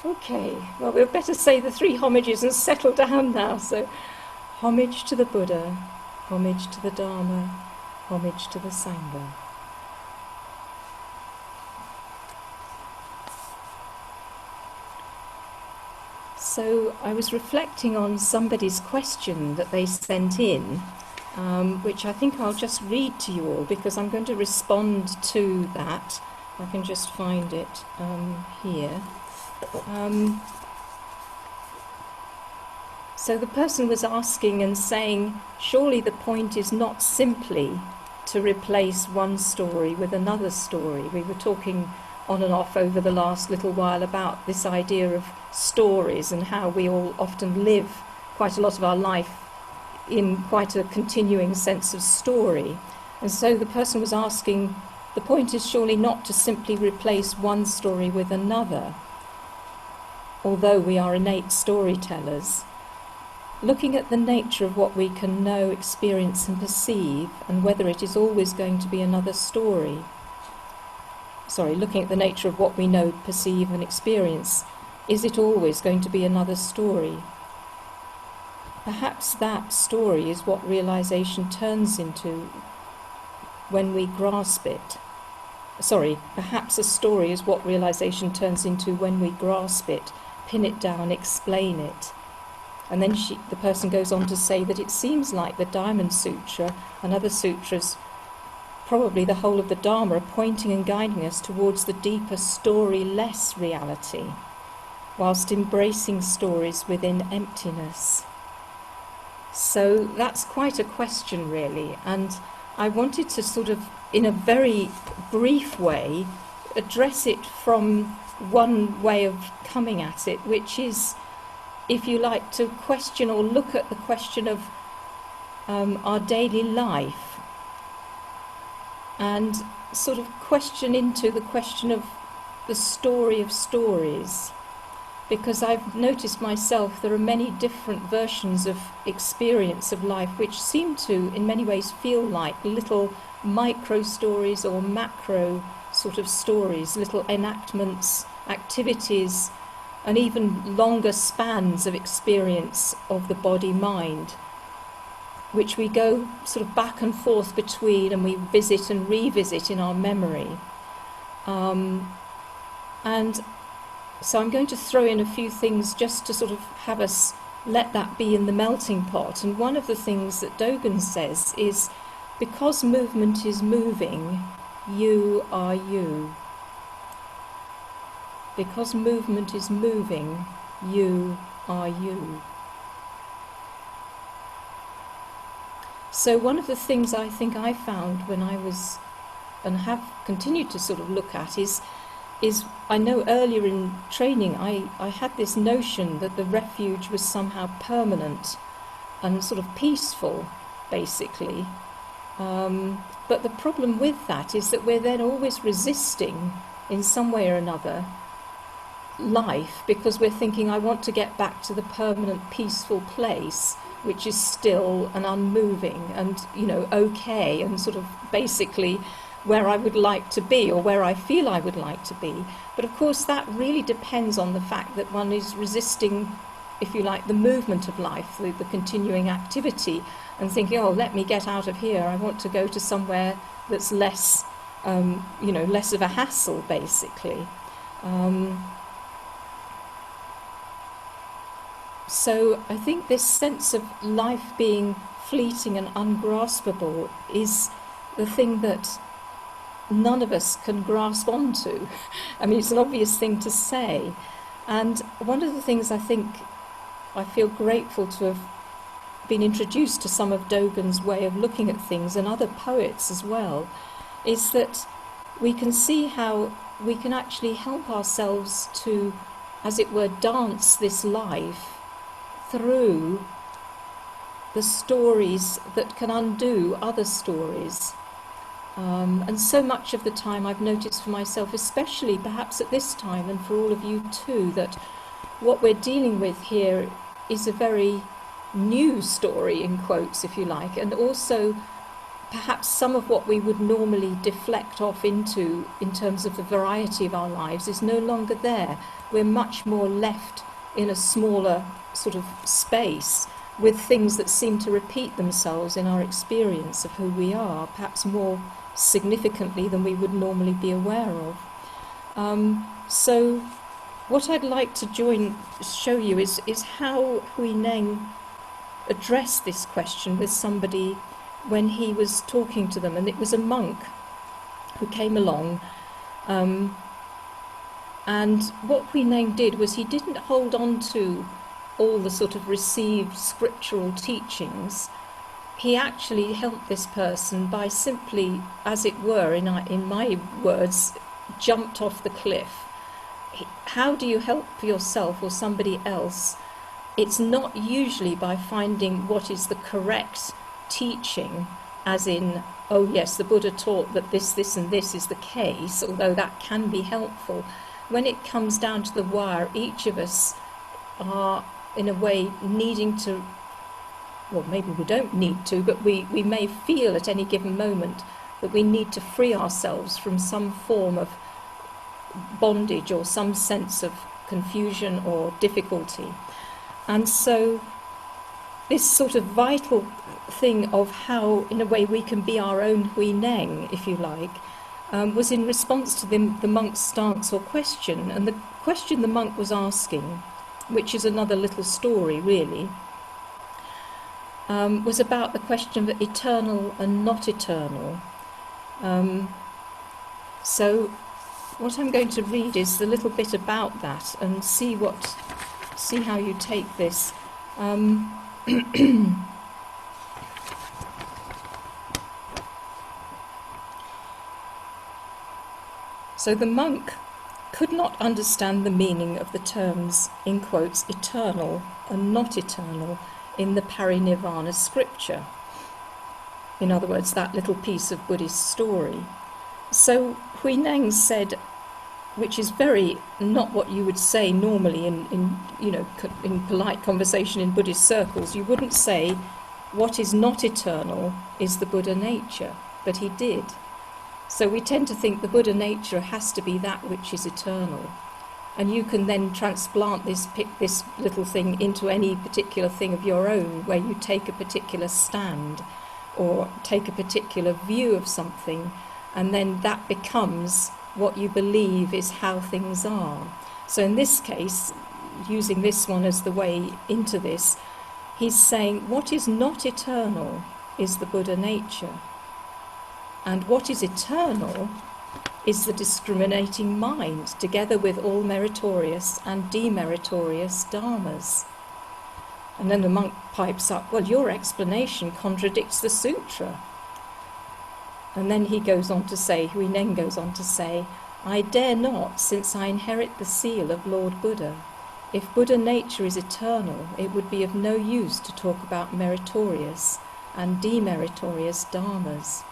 Okay, well, we'd better say the three homages and settle down now. So, homage to the Buddha, homage to the Dharma, homage to the Sangha. So I was reflecting on somebody's question that they sent in, which I think I'll just read to you all because I'm going to respond to that. I can just find it here. So the person was asking and saying, surely the point is not simply to replace one story with another story. We were talking on and off over the last little while about this idea of stories and how we all often live quite a lot of our life in quite a continuing sense of story. And so the person was asking, the point is surely not to simply replace one story with another, although we are innate storytellers. Looking at the nature of what we can know, experience and perceive, and whether it is always going to be another story. Looking at the nature of what we know, perceive and experience, is it always going to be another story? Perhaps that story is what realization turns into when we grasp it. Perhaps a story is what realization turns into when we grasp it, pin it down, explain it. And then the person goes on to say that it seems like the Diamond Sutra and other sutras, probably the whole of the Dharma, are pointing and guiding us towards the deeper storyless reality, whilst embracing stories within emptiness. So that's quite a question, really, and I wanted to sort of, in a very brief way, address it from one way of coming at it, which is, if you like, to question or look at the question of our daily life and sort of question into the question of the story of stories. Because I've noticed myself there are many different versions of experience of life which seem to, in many ways, feel like little micro stories or macro sort of stories, little enactments, activities, and even longer spans of experience of the body-mind, which we go sort of back and forth between and we visit and revisit in our memory. And so I'm going to throw in a few things just to sort of have us let that be in the melting pot. And one of the things that Dogen says is, because movement is moving, you are you. Because movement is moving, you are you. So one of the things I think I found when I was, and have continued to sort of look at, is I know earlier in training I had this notion that the refuge was somehow permanent and sort of peaceful, basically. But the problem with that is that we're then always resisting, in some way or another, life, because we're thinking, I want to get back to the permanent peaceful place, which is still and unmoving and, okay, and sort of basically where I would like to be, or where I feel I would like to be. But of course that really depends on the fact that one is resisting, if you like, the movement of life, the continuing activity, and thinking, oh, let me get out of here, I want to go to somewhere that's less, less of a hassle, basically. So I think this sense of life being fleeting and ungraspable is the thing that none of us can grasp onto. I mean, it's an obvious thing to say. And one of the things I think I feel grateful to have been introduced to some of Dogen's way of looking at things, and other poets as well, is that we can see how we can actually help ourselves to, as it were, dance this life through the stories that can undo other stories. And so much of the time I've noticed for myself, especially perhaps at this time, and for all of you too, that what we're dealing with here is a very new story, in quotes, if you like, and also perhaps some of what we would normally deflect off into in terms of the variety of our lives is no longer there. We're much more left in a smaller sort of space with things that seem to repeat themselves in our experience of who we are, perhaps more significantly than we would normally be aware of. So what I'd like to show you is how Hui Neng addressed this question with somebody when he was talking to them, and it was a monk who came along, and what Hui Neng did was he didn't hold on to all the sort of received scriptural teachings. He actually helped this person by simply, as it were, in my words, jumped off the cliff. How do you help yourself or somebody else? It's not usually by finding what is the correct teaching, as in, oh yes, the Buddha taught that this and this is the case, although that can be helpful. When it comes down to the wire, each of us are, in a way, needing to, well, maybe we don't need to, but we may feel at any given moment that we need to free ourselves from some form of bondage or some sense of confusion or difficulty. And so this sort of vital thing of how, in a way, we can be our own Hui Neng, if you like, was in response to the monk's stance or question. And the question the monk was asking, which is another little story really, was about the question of eternal and not eternal. So what I'm going to read is a little bit about that and see how you take this. So the monk could not understand the meaning of the terms, in quotes, eternal and not eternal in the Parinirvana scripture. In other words, that little piece of Buddhist story. So Hui Neng said, which is very not what you would say normally in polite conversation in Buddhist circles. You wouldn't say what is not eternal is the Buddha nature, but he did. So we tend to think the Buddha nature has to be that which is eternal. And you can then transplant this little thing into any particular thing of your own, where you take a particular stand or take a particular view of something, and then that becomes what you believe is how things are. So in this case, using this one as the way into this, he's saying what is not eternal is the Buddha nature. And what is eternal is the discriminating mind, together with all meritorious and demeritorious dharmas. And then the monk pipes up, well, your explanation contradicts the sutra. And then he goes on to say, Hui Neng goes on to say, I dare not, since I inherit the seal of Lord Buddha. If Buddha nature is eternal, it would be of no use to talk about meritorious and demeritorious dharmas.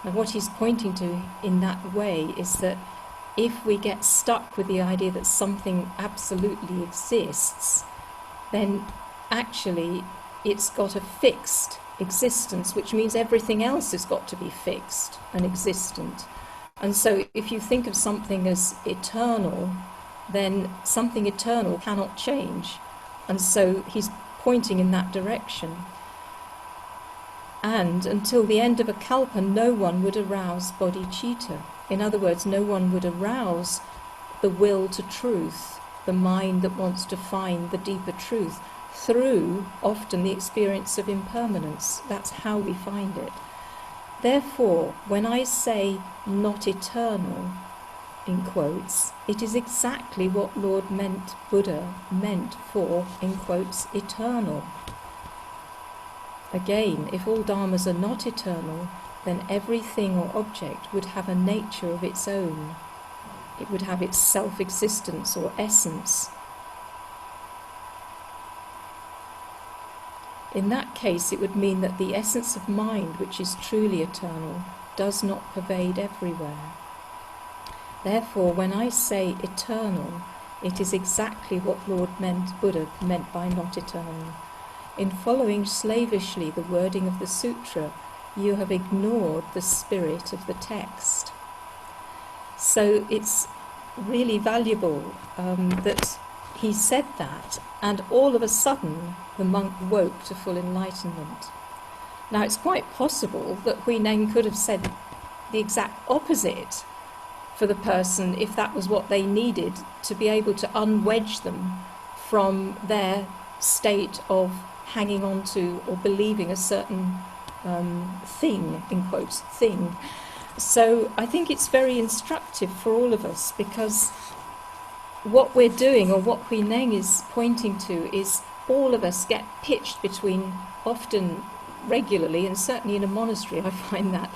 And what he's pointing to in that way is that if we get stuck with the idea that something absolutely exists, then actually it's got a fixed existence, which means everything else has got to be fixed and existent. And so if you think of something as eternal, then something eternal cannot change. And so he's pointing in that direction. And until the end of a kalpa, no one would arouse bodhicitta. In other words, no one would arouse the will to truth, the mind that wants to find the deeper truth, through often the experience of impermanence. That's how we find it. Therefore, when I say not eternal, in quotes, it is exactly what Lord Buddha meant for, in quotes, eternal. Again, if all dharmas are not eternal, then everything or object would have a nature of its own. It would have its self-existence or essence. In that case, it would mean that the essence of mind, which is truly eternal, does not pervade everywhere. Therefore, when I say eternal, it is exactly what Buddha meant by not eternal. In following slavishly the wording of the sutra, you have ignored the spirit of the text. So it's really valuable that he said that, and all of a sudden the monk woke to full enlightenment. Now it's quite possible that Hui Neng could have said the exact opposite for the person if that was what they needed to be able to unwedge them from their state of hanging on to or believing a certain thing, in quotes, thing. So I think it's very instructive for all of us, because what we're doing, or what Hui Neng is pointing to, is all of us get pitched between, often regularly, and certainly in a monastery I find that,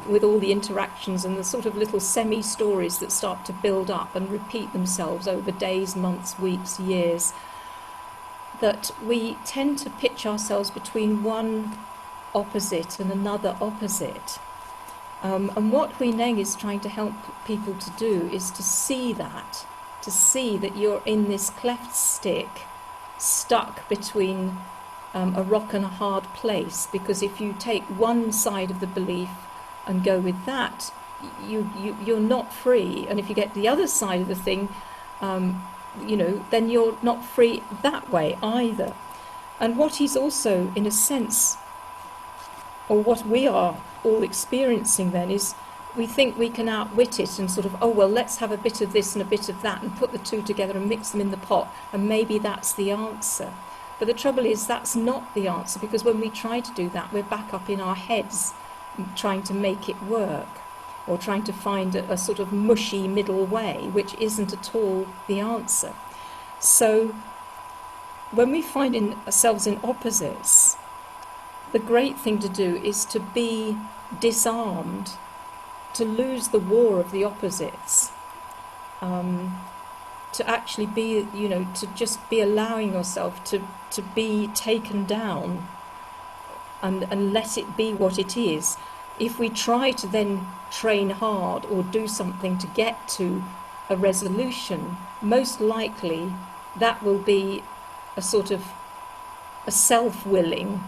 with all the interactions and the sort of little semi-stories that start to build up and repeat themselves over days, months, weeks, years, that we tend to pitch ourselves between one opposite and another opposite. And what Hui Neng is trying to help people to do is to see that you're in this cleft stick, stuck between a rock and a hard place, because if you take one side of the belief and go with that, you're not free, and if you get the other side of the thing, then you're not free that way either. And what he's also, in a sense, or what we are all experiencing then, is we think we can outwit it and sort of, oh well, let's have a bit of this and a bit of that and put the two together and mix them in the pot, and maybe that's the answer. But the trouble is, that's not the answer, because when we try to do that, we're back up in our heads trying to make it work, or trying to find a sort of mushy middle way, which isn't at all the answer. So when we find ourselves in opposites, the great thing to do is to be disarmed, to lose the war of the opposites, to actually be, to just be allowing yourself to be taken down and let it be what it is. If we try to then train hard or do something to get to a resolution, most likely that will be a sort of a self-willing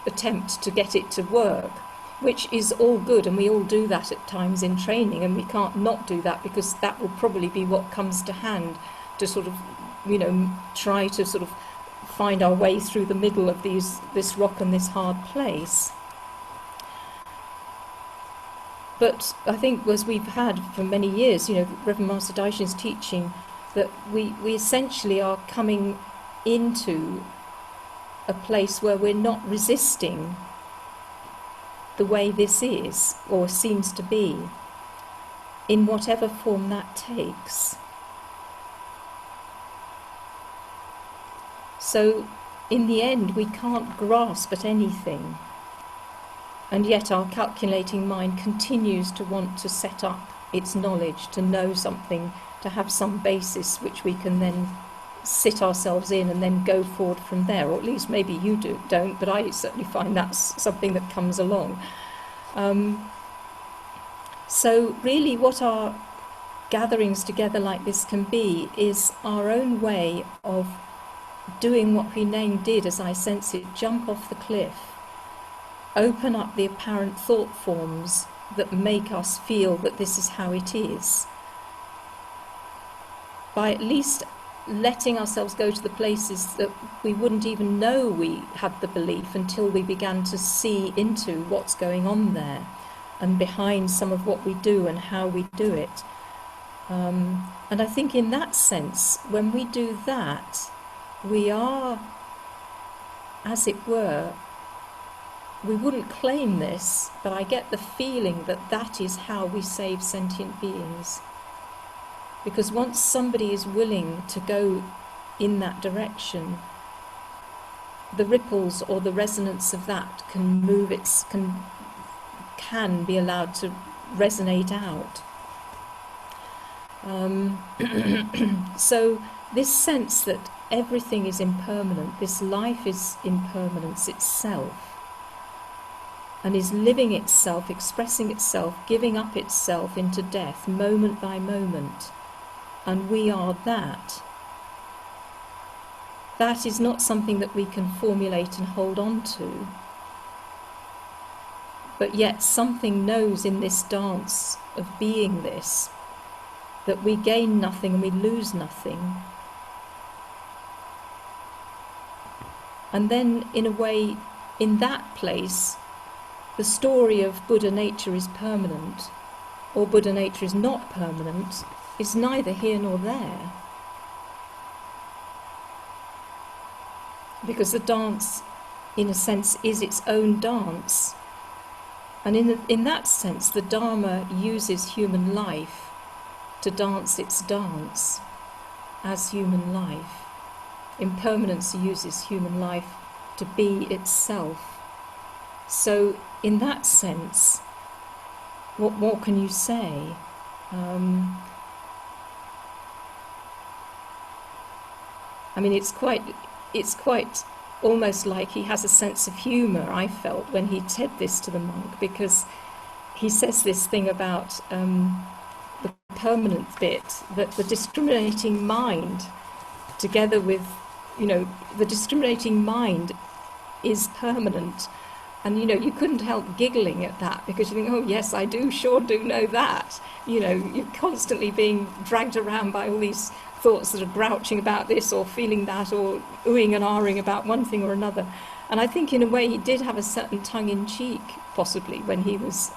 attempt to get it to work, which is all good, and we all do that at times in training, and we can't not do that, because that will probably be what comes to hand to sort of, try to sort of find our way through the middle of this rock and this hard place. But I think, as we've had for many years, Reverend Master Daishin's teaching, that we essentially are coming into a place where we're not resisting the way this is, or seems to be, in whatever form that takes. So in the end, we can't grasp at anything, and yet our calculating mind continues to want to set up its knowledge, to know something, to have some basis which we can then sit ourselves in and then go forward from there, or at least maybe you don't, but I certainly find that's something that comes along. So really what our gatherings together like this can be is our own way of doing what Hui Neng did, as I sense it: jump off the cliff, open up the apparent thought forms that make us feel that this is how it is, by at least letting ourselves go to the places that we wouldn't even know we had the belief until we began to see into what's going on there and behind some of what we do and how we do it. And I think in that sense, when we do that, we are, as it were, we wouldn't claim this, but I get the feeling that that is how we save sentient beings. Because once somebody is willing to go in that direction, the ripples or the resonance of that can be allowed to resonate out. So this sense that everything is impermanent, this life is impermanence itself, and is living itself, expressing itself, giving up itself into death moment by moment, and we are that. That is not something that we can formulate and hold on to. but yet something knows in this dance of being this, that we gain nothing and we lose nothing. And then, in a way, in that place, the story of Buddha nature is permanent, or Buddha nature is not permanent, is neither here nor there. Because the dance, in a sense, is its own dance. And in that sense, the Dharma uses human life to dance its dance as human life. Impermanence uses human life to be itself. So, in that sense, what more can you say? I mean, it's quite almost like he has a sense of humour, I felt, when he said this to the monk, because he says this thing about the permanent bit, that the discriminating mind, together with, the discriminating mind is permanent. And, you couldn't help giggling at that, because you think, oh, yes, I sure do know that. You're constantly being dragged around by all these thoughts that are grouching about this or feeling that or oohing and ahhing about one thing or another. And I think, in a way, he did have a certain tongue-in-cheek, possibly, when he was,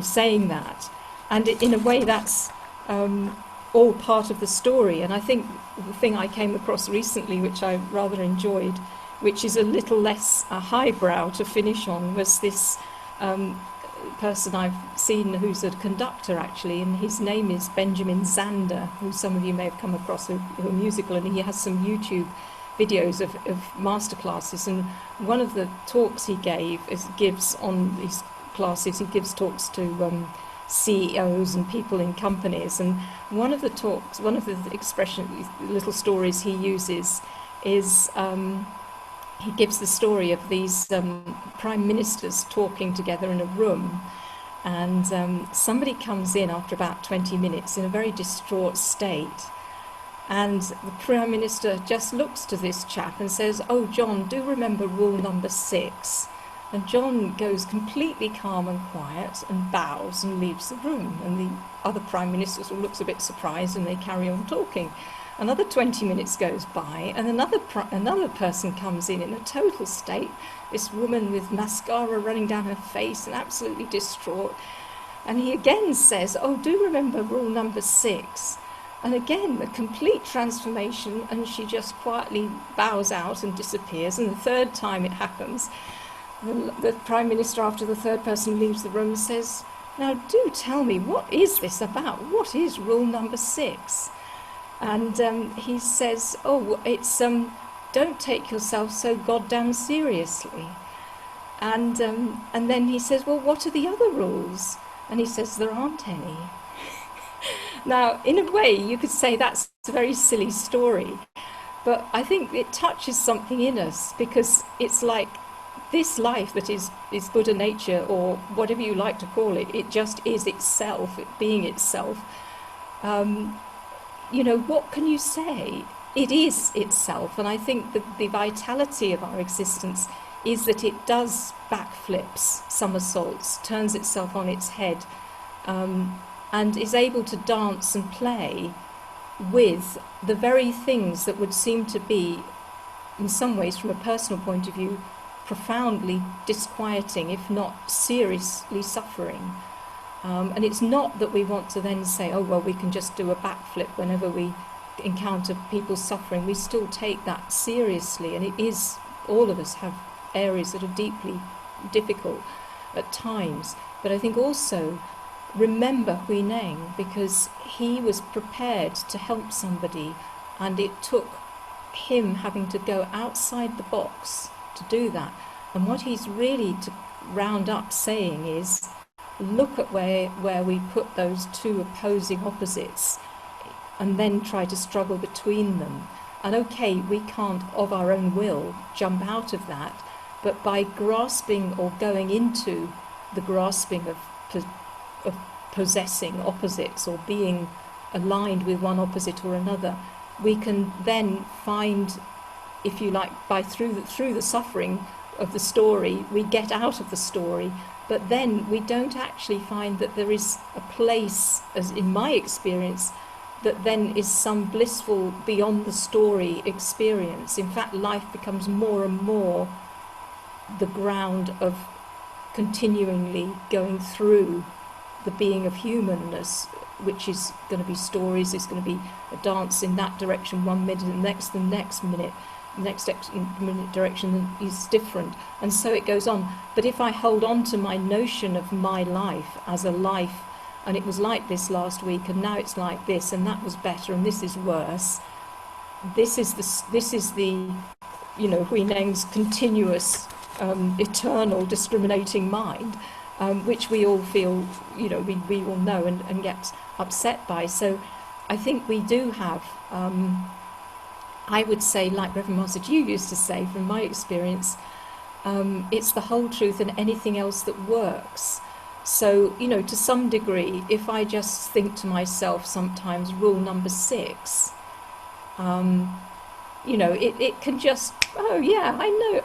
saying that. And in a way, that's all part of the story. And I think the thing I came across recently, which I rather enjoyed, which is a little less highbrow to finish on, was this person I've seen who's a conductor, actually, and his name is Benjamin Zander, who some of you may have come across, who are musical, and he has some YouTube videos of masterclasses. And one of the talks he gives on these classes, he gives talks to CEOs and people in companies, and one of the little stories he uses is he gives the story of these prime ministers talking together in a room, and somebody comes in after about 20 minutes in a very distraught state, and the prime minister just looks to this chap and says, "Oh, John, do remember rule number 6. And John goes completely calm and quiet and bows and leaves the room, and the other prime minister sort of looks a bit surprised, and they carry on talking. Another 20 minutes goes by, and another person comes in a total state, this woman with mascara running down her face and absolutely distraught. And he again says, "Oh, do remember rule number 6. And again, a complete transformation, and she just quietly bows out and disappears. And the third time it happens, the Prime Minister, after the third person leaves the room, says, "Now do tell me, what is this about? What is rule number 6? And he says, "Oh, it's don't take yourself so goddamn seriously." And then he says, "Well, what are the other rules?" And he says, "There aren't any." Now, in a way, you could say that's a very silly story, but I think it touches something in us, because it's like this life that is Buddha nature, or whatever you like to call it, it just is itself, it being itself. What can you say? It is itself, and I think that the vitality of our existence is that it does backflips, somersaults, turns itself on its head, and is able to dance and play with the very things that would seem to be, in some ways, from a personal point of view, profoundly disquieting, if not seriously suffering. And it's not that we want to then say, "Oh, well, we can just do a backflip whenever we encounter people suffering." We still take that seriously, and it is, all of us have areas that are deeply difficult at times. But I think also, remember Hui Neng, because he was prepared to help somebody, and it took him having to go outside the box to do that. And what he's really, to round up, saying is, look at where we put those two opposing opposites, and then try to struggle between them. And okay, we can't of our own will jump out of that, but by grasping or going into the grasping of possessing opposites, or being aligned with one opposite or another, we can then find, if you like, through the suffering of the story, we get out of the story, But then we don't actually find that there is a place, as in my experience, that then is some blissful beyond the story experience. In fact, life becomes more and more the ground of continually going through the being of humanness, which is going to be stories, is going to be a dance in that direction 1 minute, and the next minute, minute direction is different, and so it goes on. But if I hold on to my notion of my life as a life, and it was like this last week, and now it's like this, and that was better, and this is worse, this is the Huineng's continuous, eternal, discriminating mind, which we all feel, we all know and get upset by. So I think we do have, I would say, like Reverend Master Ju used to say, from my experience, it's the whole truth and anything else that works. So, to some degree, if I just think to myself sometimes, rule number 6, it can just, oh yeah, I know,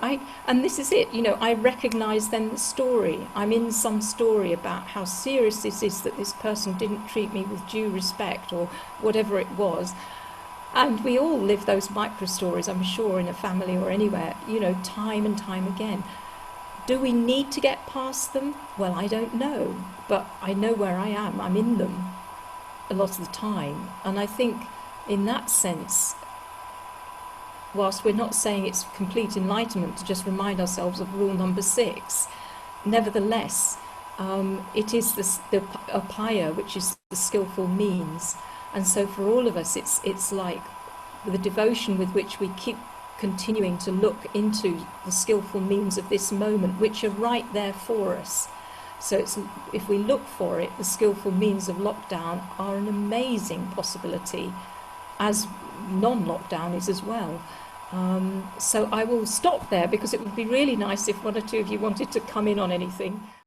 and this is it, I recognise then the story. I'm in some story about how serious this is, that this person didn't treat me with due respect or whatever it was. And we all live those micro stories, I'm sure, in a family or anywhere, time and time again. Do we need to get past them? Well, I don't know, but I know where I am. I'm in them a lot of the time. And I think in that sense, whilst we're not saying it's complete enlightenment to just remind ourselves of rule number 6, nevertheless, it is the apaya, which is the skillful means. And so for all of us, it's like the devotion with which we keep continuing to look into the skillful means of this moment, which are right there for us. So if we look for it, the skillful means of lockdown are an amazing possibility, as non-lockdown is as well. So I will stop there, because it would be really nice if one or two of you wanted to come in on anything.